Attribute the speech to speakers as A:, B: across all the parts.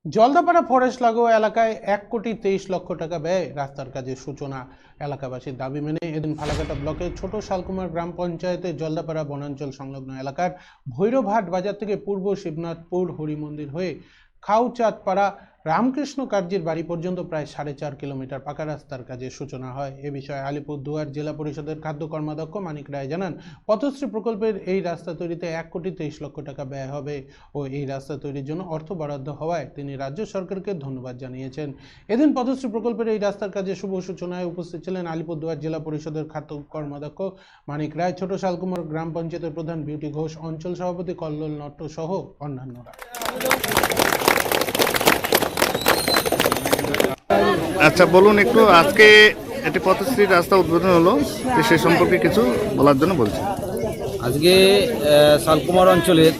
A: Jaldapara forest লাগোয়া এলাকায় 1,23,00,000 টাকা ব্যয়ে রাস্তার কাজের সূচনা। এলাকাবাসীর দাবি মেনে এদিন ফালাকাটা ব্লকের ছোট শালকুমার গ্রাম পঞ্চায়েতের জলদাপাড়া বনাঞ্চল সংলগ্ন এলাকার ভৈরবহাট বাজার থেকে পূর্ব শিবনাথপুর হরিমন্দির হয়ে খাউচাঁদপাড়া রামকৃষ্ণ কার্জির বাড়ি পর্যন্ত প্রায় 4.5 কিলোমিটার পাকা রাস্তার কাজের সূচনা হয়। এ বিষয়ে আলিপুরদুয়ার জেলা পরিষদের খাদ্য কর্মাধ্যক্ষ মানিক রায় জানান, পথশ্রী প্রকল্পের এই রাস্তা তৈরিতে 1,23,00,000 টাকা ব্যয় হবে ও এই রাস্তা তৈরির জন্য অর্থ বরাদ্দ হওয়ায় তিনি রাজ্য সরকারকে ধন্যবাদ জানিয়েছেন। এদিন পথশ্রী প্রকল্পের এই রাস্তার কাজের শুভ সূচনায় উপস্থিত ছিলেন আলিপুরদুয়ার জেলা পরিষদের খাদ্য কর্মাধ্যক্ষ মানিক রায়, ছোট শালকুমার গ্রাম পঞ্চায়েতের প্রধান বিউটি ঘোষ, অঞ্চল সভাপতি কল্লোল নট্ট সহ অন্যান্যরা।
B: আচ্ছা, বলুন একটু, আজকে একটি পথশ্রী রাস্তা উদ্বোধন হলো, সে সম্পর্কে কিছু বলার জন্য বলছি।
C: আজকে শালকুমার অঞ্চলের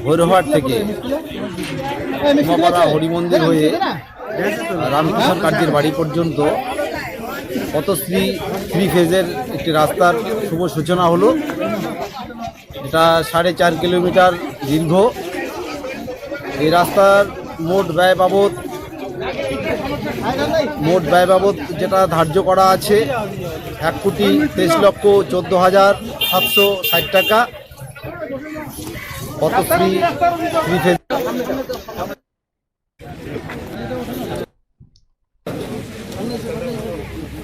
C: ভৈরবহাট থেকে উমাপাড়া হরিমন্দির হয়ে রামকৃষ্ণ কার্জির বাড়ি পর্যন্ত পথশ্রী 3 ফেজের একটি রাস্তার শুভ সূচনা হলো। এটা 4.5 কিলোমিটার দীর্ঘ। এই রাস্তার মোট ব্যয় বাবদ যেটা ধার্য করা আছে 1,23,14,760 টাকা। পথশ্রী 3 ফেজ